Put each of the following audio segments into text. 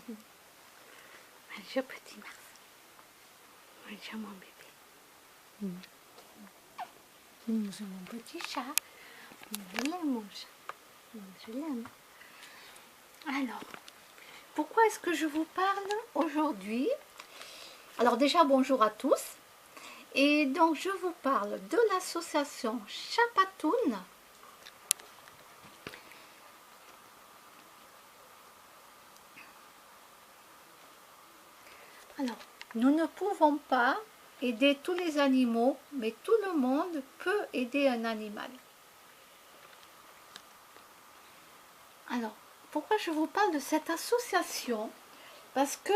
Bonjour petit Mars. Bonjour mon bébé. C'est mon petit chat. Je l'aime mon chat. Je l'aime. Alors, pourquoi est-ce que je vous parle aujourd'hui? Alors déjà bonjour à tous. Et donc je vous parle de l'association Chapatoun. Alors, nous ne pouvons pas aider tous les animaux, mais tout le monde peut aider un animal. Alors, pourquoi je vous parle de cette association? Parce que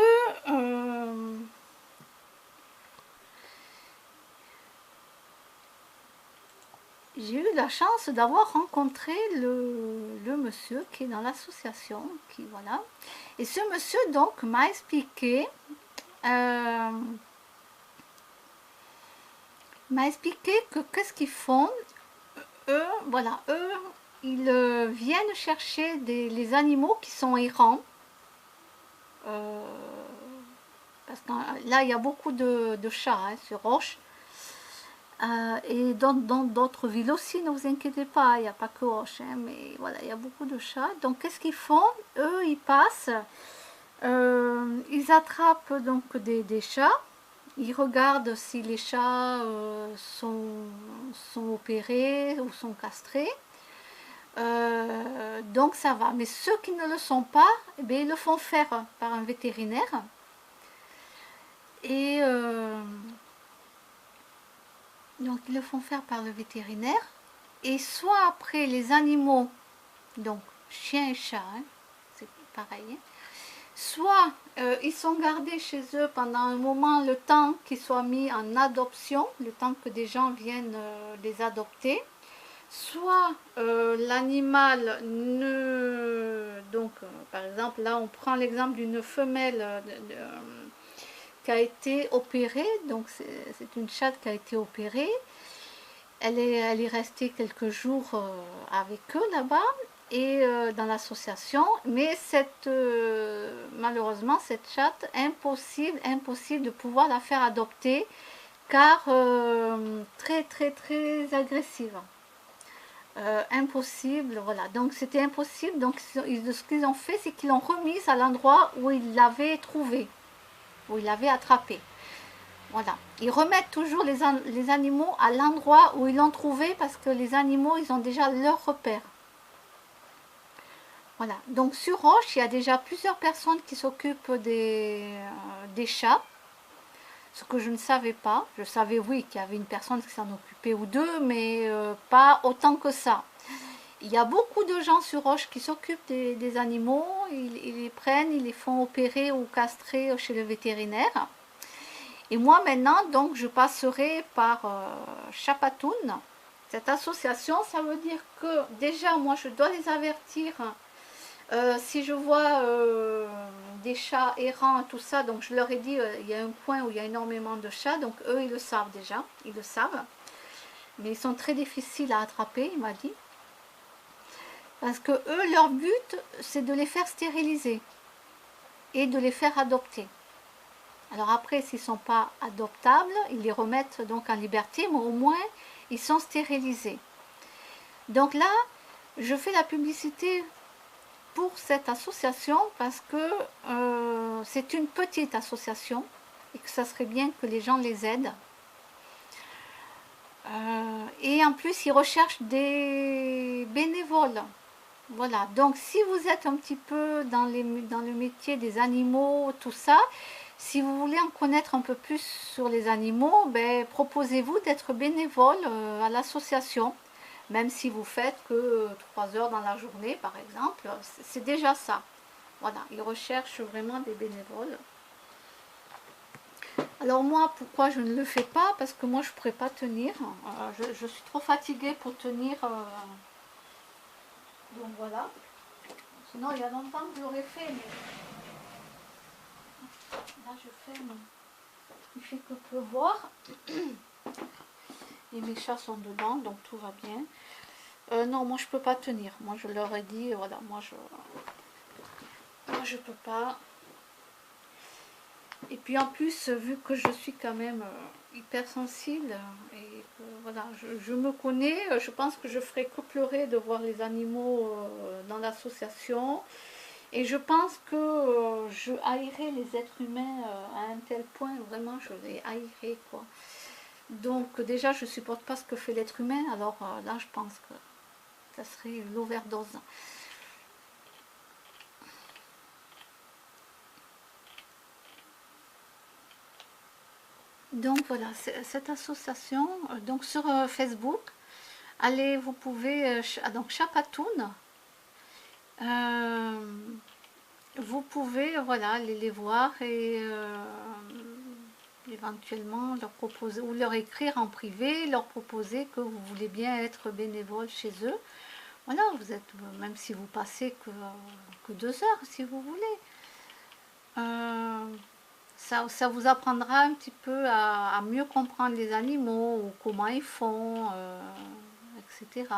j'ai eu la chance d'avoir rencontré le monsieur qui est dans l'association, qui voilà. Et ce monsieur donc m'a expliqué que qu'est-ce qu'ils font. Eux, voilà, eux, ils viennent chercher les animaux qui sont errants. Parce que là, il y a beaucoup de chats hein, sur Roche. Et dans d'autres villes aussi, ne vous inquiétez pas, il n'y a pas que Roche, hein, mais voilà, il y a beaucoup de chats. Donc, qu'est-ce qu'ils font? Eux, ils passent, ils attrapent donc des chats, ils regardent si les chats sont opérés ou sont castrés. Donc ça va, mais ceux qui ne le sont pas, eh bien, ils le font faire par un vétérinaire. Et donc ils le font faire par le vétérinaire. Et soit après les animaux, donc chiens et chats, hein, c'est pareil, hein, soit ils sont gardés chez eux pendant un moment, le temps qu'ils soient mis en adoption, le temps que des gens viennent les adopter. Soit l'animal ne... Donc, par exemple, là, on prend l'exemple d'une femelle qui a été opérée. Donc, c'est une chatte qui a été opérée. Elle est restée quelques jours avec eux là-bas et dans l'association. Mais malheureusement, cette chatte, impossible de pouvoir la faire adopter car très agressive. Impossible, voilà, donc c'était impossible, donc ce qu'ils ont fait, c'est qu'ils l'ont remise à l'endroit où ils l'avaient trouvée, où ils l'avaient attrapée. Voilà, ils remettent toujours les animaux à l'endroit où ils l'ont trouvé parce que les animaux, ils ont déjà leur repère. Voilà, donc sur Roche, il y a déjà plusieurs personnes qui s'occupent des chats. Ce que je ne savais pas, je savais oui qu'il y avait une personne qui s'en occupait ou deux, mais pas autant que ça. Il y a beaucoup de gens sur Roche qui s'occupent des animaux, ils les prennent, ils les font opérer ou castrer chez le vétérinaire. Et moi maintenant, donc je passerai par Chapatoun. Cette association, ça veut dire que déjà moi je dois les avertir si je vois des chats errants et tout ça, donc je leur ai dit il y a un coin où il y a énormément de chats, donc eux ils le savent déjà, ils le savent, mais ils sont très difficiles à attraper, il m'a dit, parce que eux leur but c'est de les faire stériliser et de les faire adopter. Alors après s'ils ne sont pas adoptables, ils les remettent donc en liberté, mais au moins ils sont stérilisés. Donc là je fais la publicité pour cette association parce que c'est une petite association et que ça serait bien que les gens les aident. Et en plus, ils recherchent des bénévoles. Voilà, donc si vous êtes un petit peu dans le métier des animaux, tout ça, si vous voulez en connaître un peu plus sur les animaux, ben, proposez-vous d'être bénévole à l'association. Même si vous faites que 3 heures dans la journée, par exemple, c'est déjà ça. Voilà, ils recherchent vraiment des bénévoles. Alors moi, pourquoi je ne le fais pas? Parce que moi, je ne pourrais pas tenir. Je suis trop fatiguée pour tenir. Donc voilà. Sinon, il y a longtemps que je l'aurais fait. Mais... Là, je ferme. Il fait que pleuvoir. Et mes chats sont dedans, donc tout va bien. Non, moi je peux pas tenir. Moi je leur ai dit, voilà, moi je peux pas. Et puis en plus, vu que je suis quand même hypersensible, et que, voilà, je me connais, je pense que je ferais que pleurer de voir les animaux dans l'association. Et je pense que je haïrais les êtres humains à un tel point, vraiment, je les haïrais, quoi. Donc déjà, je supporte pas ce que fait l'être humain, alors là, je pense que ça serait l'overdose. Donc voilà, cette association, donc sur Facebook, allez, vous pouvez, donc Chapatoun, euh, vous pouvez voilà, aller les voir et éventuellement leur proposer, ou leur écrire en privé, leur proposer que vous voulez bien être bénévole chez eux. Voilà, vous êtes, même si vous passez que 2 heures, si vous voulez. Euh, ça vous apprendra un petit peu à mieux comprendre les animaux, ou comment ils font, etc.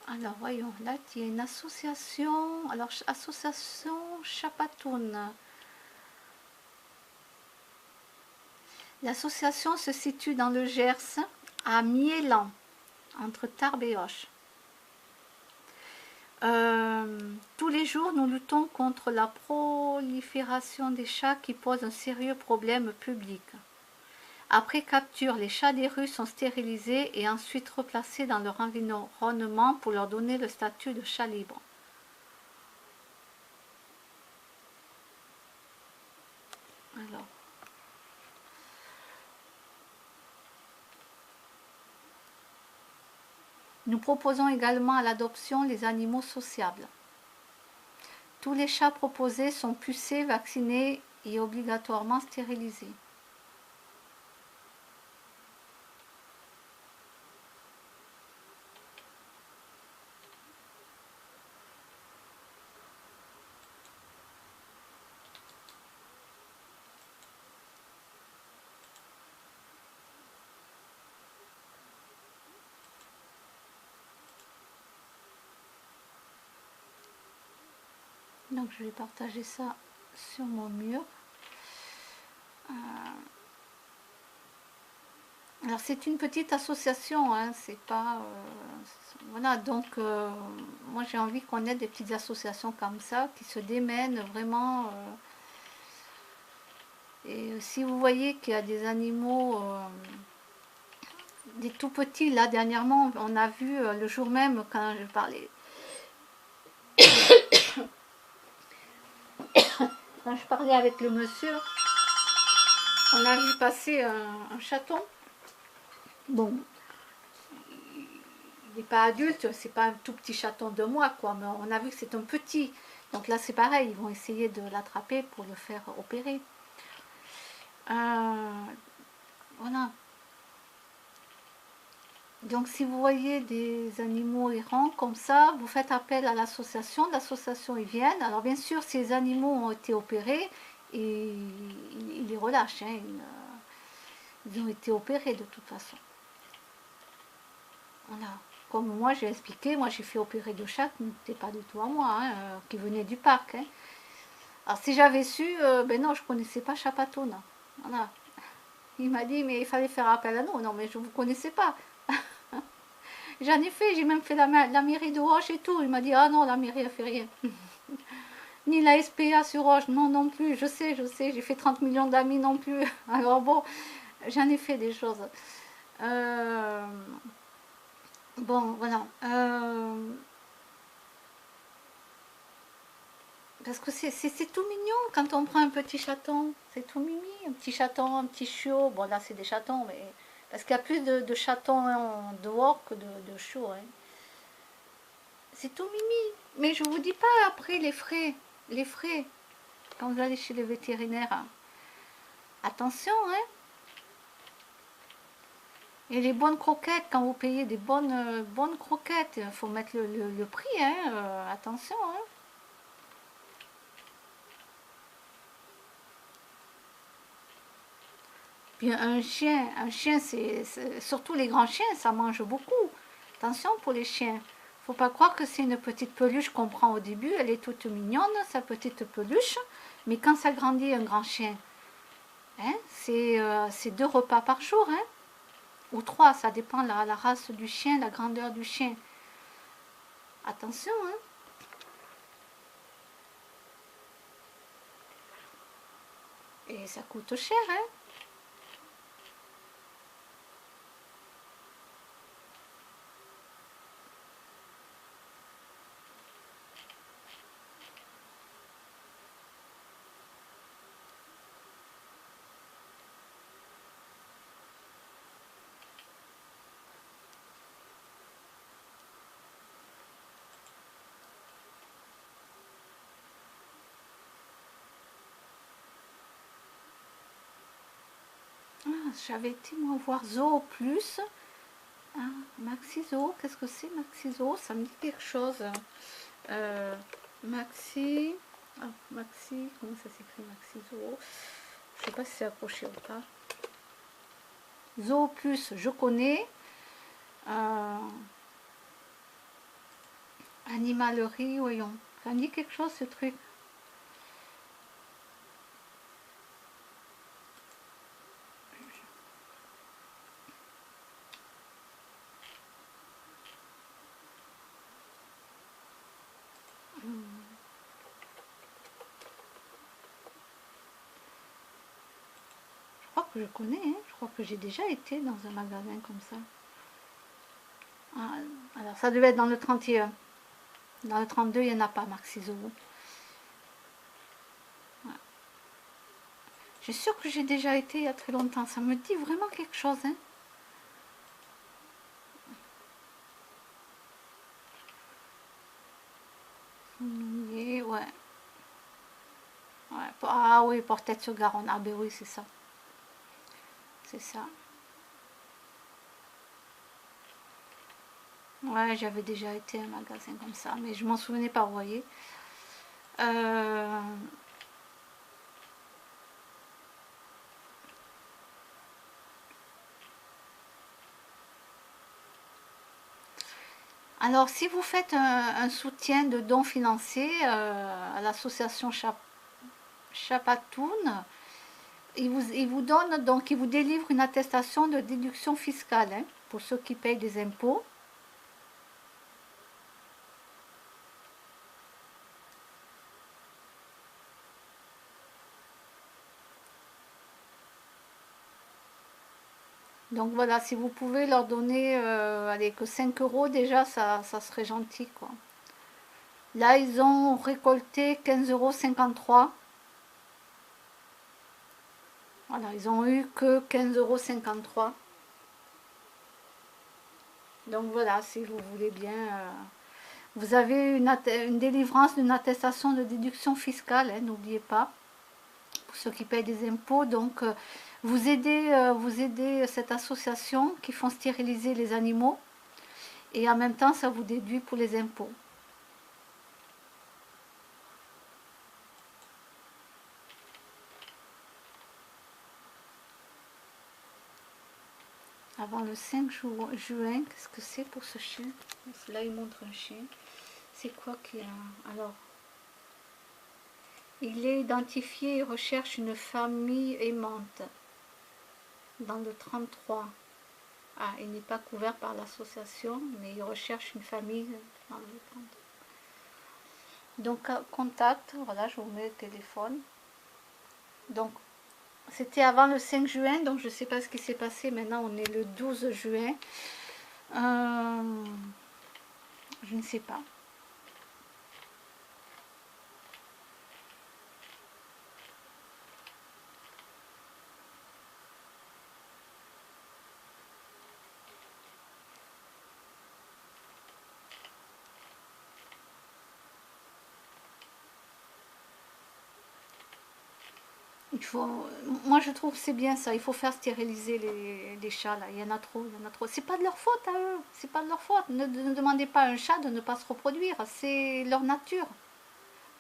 Alors voyons, là il y a une association, alors association Chapatoun. L'association se situe dans le Gers, à Miélan, entre Tarbes et Auch. Tous les jours, nous luttons contre la prolifération des chats qui pose un sérieux problème public. Après capture, les chats des rues sont stérilisés et ensuite replacés dans leur environnement pour leur donner le statut de chat libre. Alors, nous proposons également à l'adoption les animaux sociables. Tous les chats proposés sont pucés, vaccinés et obligatoirement stérilisés. Donc je vais partager ça sur mon mur. Alors c'est une petite association, hein, c'est pas... voilà, donc moi j'ai envie qu'on ait des petites associations comme ça, qui se démènent vraiment. Et si vous voyez qu'il y a des animaux, des tout petits, là dernièrement on a vu le jour même quand je parlais, quand je parlais avec le monsieur, on a vu passer un chaton. Bon, il n'est pas adulte, c'est pas un tout petit chaton de moi, quoi, mais on a vu que c'est un petit. Donc là, c'est pareil, ils vont essayer de l'attraper pour le faire opérer. Voilà. Donc si vous voyez des animaux errants comme ça, vous faites appel à l'association ils viennent. Alors bien sûr, si les animaux ont été opérés, et ils les relâchent, hein, ils ont été opérés de toute façon. Voilà. Comme moi j'ai expliqué, moi j'ai fait opérer de chats qui n'étaient pas du tout à moi, hein, qui venaient du parc. Hein. Alors si j'avais su, ben non, je ne connaissais pas Chapatoun. Voilà. Il m'a dit, mais il fallait faire appel à nous. Non, mais je ne vous connaissais pas. J'en ai fait, j'ai même fait la mairie de Roche et tout. Il m'a dit, ah non, la mairie a fait rien. Ni la SPA sur Roche, non, non plus. Je sais, j'ai fait 30 millions d'amis non plus. Alors bon, j'en ai fait des choses. Bon, voilà. Parce que c'est tout mignon quand on prend un petit chaton. C'est tout mimi. Un petit chaton, un petit chiot. Bon, là, c'est des chatons, mais... Parce qu'il y a plus de chatons en dehors que de chiots. Hein. C'est tout mimi. Mais je vous dis pas après les frais. Les frais. Quand vous allez chez le vétérinaire. Hein. Attention, hein. Et les bonnes croquettes, quand vous payez des bonnes croquettes, il faut mettre le prix, hein. Attention, hein. Puis un chien, surtout les grands chiens, ça mange beaucoup. Attention pour les chiens. Faut pas croire que c'est une petite peluche qu'on prend au début, elle est toute mignonne, sa petite peluche, mais quand ça grandit, un grand chien, hein, c'est 2 repas par jour, hein, ou 3, ça dépend de la race du chien, la grandeur du chien. Attention, hein. Et ça coûte cher, hein. Ah, j'avais été moi voir Zoo Plus. Ah, Maxi Zoo, qu'est-ce que c'est Maxi Zoo? Ça me dit quelque chose. Euh, Maxi. Ah, Maxi, comment ça s'écrit Maxi Zoo? Je sais pas si c'est accroché ou pas. Zoo Plus, je connais. Animalerie, voyons. Ça me dit quelque chose ce truc. Je crois que je connais, hein. Je crois que j'ai déjà été dans un magasin comme ça. Ah, alors ça devait être dans le 31. Dans le 32, il n'y en a pas, Maxi Zoo. Ouais. Je suis sûre que j'ai déjà été il y a très longtemps. Ça me dit vraiment quelque chose, hein. Et ouais. Ouais. Ah oui, Portet-sur-Garonne. Ah ben oui, c'est ça. C'est ça. Ouais, j'avais déjà été à un magasin comme ça, mais je m'en souvenais pas, vous voyez. Euh, Alors, si vous faites un soutien de dons financiers à l'association Chapatoun, il vous donne, donc il vous délivre une attestation de déduction fiscale, hein, pour ceux qui payent des impôts. Donc voilà, si vous pouvez leur donner allez, que 5 euros déjà, ça serait gentil, quoi. Là, ils ont récolté 15,53 €. Voilà, ils ont eu que 15,53 €. Donc voilà, si vous voulez bien, vous avez une délivrance d'une attestation de déduction fiscale, hein, n'oubliez pas, pour ceux qui payent des impôts. Donc vous aidez cette association qui font stériliser les animaux et en même temps ça vous déduit pour les impôts. Avant le 5 juin, qu'est-ce que c'est pour ce chien? Là, il montre un chien. C'est quoi qu'il a? Alors, il est identifié et recherche une famille aimante dans le 33. Ah, il n'est pas couvert par l'association, mais il recherche une famille dans le 33. Donc, contact, voilà, je vous mets le téléphone. Donc, c'était avant le 5 juin, donc je ne sais pas ce qui s'est passé. Maintenant, on est le 12 juin. Je ne sais pas. Il faut, moi je trouve que c'est bien ça, il faut faire stériliser les chats là, il y en a trop, il y en a trop. C'est pas de leur faute à eux, c'est pas de leur faute. Ne demandez pas à un chat de ne pas se reproduire, c'est leur nature.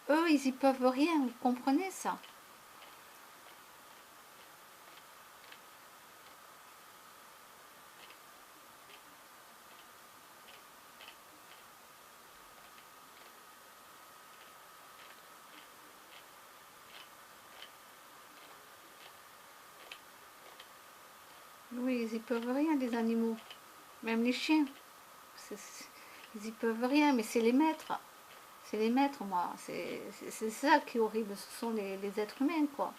Eux, ils y peuvent rien, vous comprenez ça? ils y peuvent rien, les animaux. Même les chiens. Ils y peuvent rien, mais c'est les maîtres. C'est les maîtres, moi. C'est ça qui est horrible. Ce sont les êtres humains, quoi.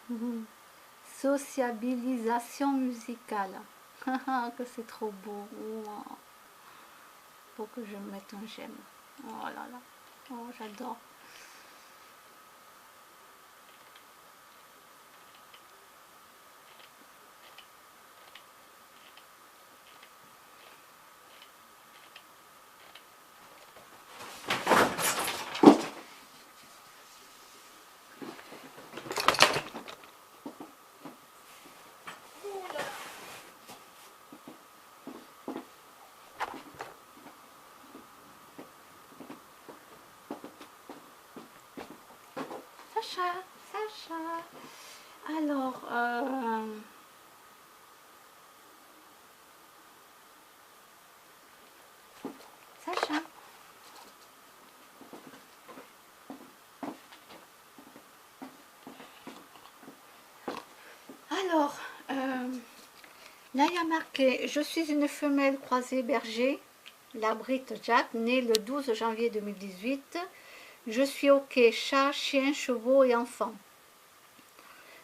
Mhm. Sociabilisation musicale. Que c'est trop beau. Wow. Faut que je mette un j'aime. Oh là là. Oh, j'adore. Sacha, Sacha. Alors, Sacha. Alors, là il y a marqué, je suis une femelle croisée berger, la Brite Jack, née le 12 janvier 2018. Je suis OK, chat, chien, chevaux et enfants.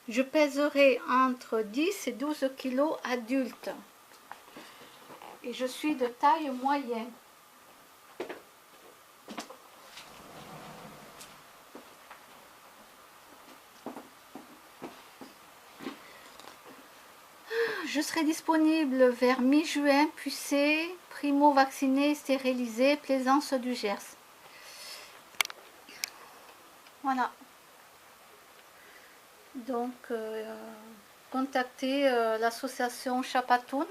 Je pèserai entre 10 et 12 kilos adulte. Et je suis de taille moyenne. Je serai disponible vers mi-juin, pucée, primo-vaccinée, stérilisée, Plaisance du Gers. Voilà. Donc, contactez l'association Chapatoun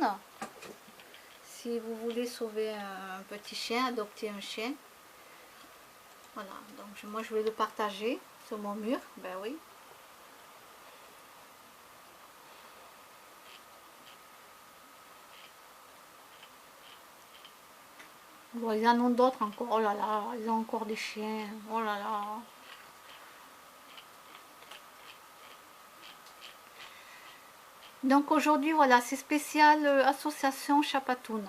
si vous voulez sauver un petit chien, adopter un chien. Voilà, donc moi je vais le partager sur mon mur, ben oui. Bon, ils en ont d'autres encore, oh là là, ils ont encore des chiens, oh là là. Donc aujourd'hui, voilà, c'est spécial association Chapatoun.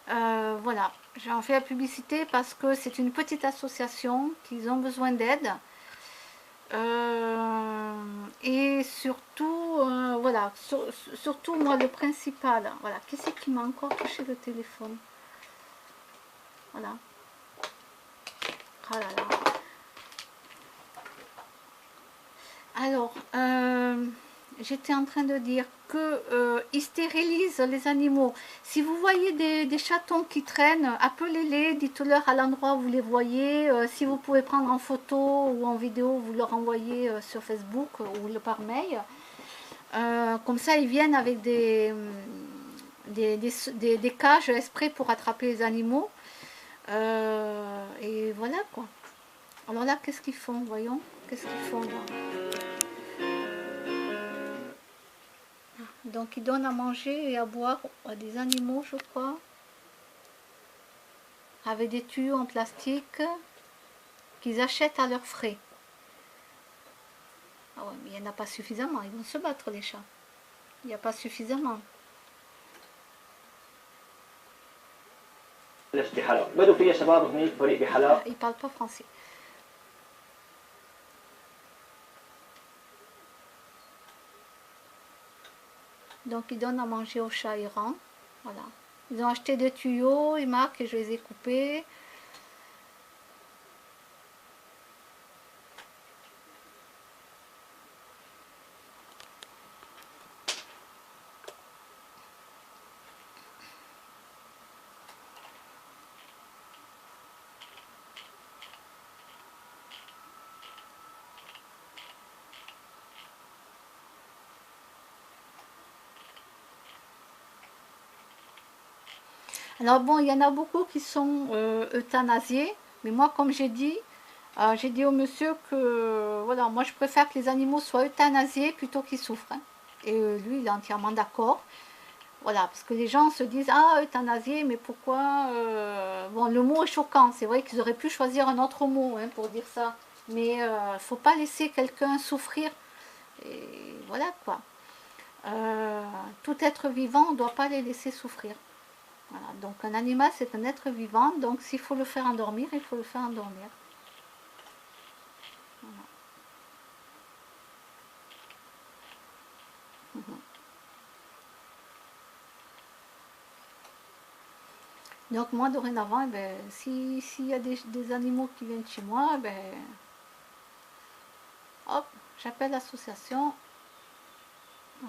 Voilà, j'en fais la publicité parce que c'est une petite association, qu'ils ont besoin d'aide. Et surtout, voilà, surtout moi le principal, voilà, qu'est-ce qui m'a encore touché le téléphone? Voilà. Ah là là. Alors, j'étais en train de dire que ils stérilisent les animaux. Si vous voyez des chatons qui traînent, appelez-les, dites-leur à l'endroit où vous les voyez. Si vous pouvez prendre en photo ou en vidéo, vous leur envoyez sur Facebook ou par mail. Comme ça, ils viennent avec des cages exprès pour attraper les animaux. Et voilà quoi. Alors là, qu'est-ce qu'ils font? Voyons, qu'est-ce qu'ils font là? Donc ils donnent à manger et à boire à des animaux, je crois, avec des tuyaux en plastique qu'ils achètent à leurs frais. Ah ouais, mais il n'y en a pas suffisamment, ils vont se battre les chats. Il n'y a pas suffisamment. Ils ne parlent pas français. Donc ils donnent à manger aux chats errants. Voilà. Ils ont acheté des tuyaux, ils marquent et je les ai coupés. Alors bon, il y en a beaucoup qui sont euthanasiés, Mais moi, comme j'ai dit au monsieur que voilà, moi je préfère que les animaux soient euthanasiés plutôt qu'ils souffrent, hein. Et lui, il est entièrement d'accord. Voilà, parce que les gens se disent ah, euthanasier, mais pourquoi bon, le mot est choquant, c'est vrai qu'ils auraient pu choisir un autre mot, hein, pour dire ça. Mais il ne faut pas laisser quelqu'un souffrir. Et voilà quoi. Tout être vivant, on ne doit pas les laisser souffrir. Voilà. Donc un animal, c'est un être vivant, donc s'il faut le faire endormir, il faut le faire endormir. Voilà. Donc moi, dorénavant, eh ben, s'il y a des animaux qui viennent chez moi, eh ben, hop, j'appelle l'association. Euh,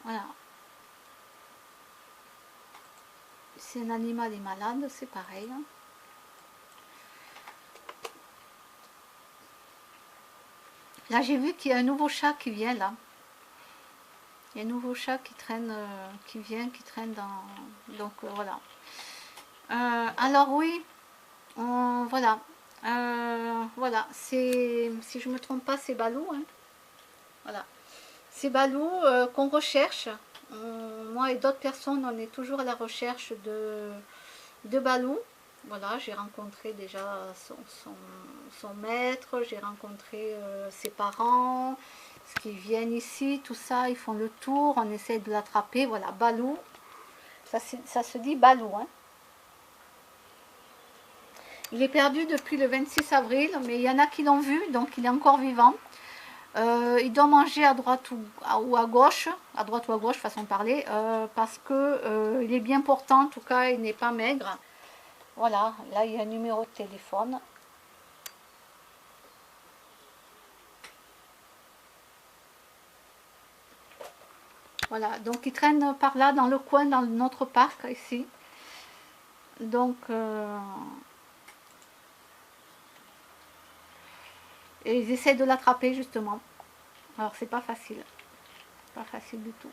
voilà. Si un animal est malade, c'est pareil, hein. Là, j'ai vu qu'il y a un nouveau chat qui vient là. Il y a un nouveau chat qui traîne, qui traîne dans... Donc voilà. Alors oui, voilà. Voilà, si je me trompe pas, c'est Balou, hein. Voilà. C'est Balou qu'on recherche. Moi et d'autres personnes, on est toujours à la recherche de Balou. Voilà, j'ai rencontré déjà son maître, j'ai rencontré ses parents, ce qui viennent ici, tout ça, ils font le tour, on essaie de l'attraper. Voilà, Balou, ça se dit Balou, hein. Il est perdu depuis le 26 avril, mais il y en a qui l'ont vu, donc il est encore vivant. Il doit manger à droite ou à gauche, façon de parler, parce que il est bien portant, en tout cas, il n'est pas maigre. Voilà, là il y a un numéro de téléphone. Voilà, donc il traîne par là, dans le coin, dans notre parc, ici. Donc, et ils essaient de l'attraper, justement. Alors, c'est pas facile. Pas facile du tout.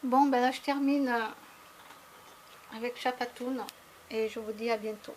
Bon, ben là, je termine avec Chapatoun et je vous dis à bientôt.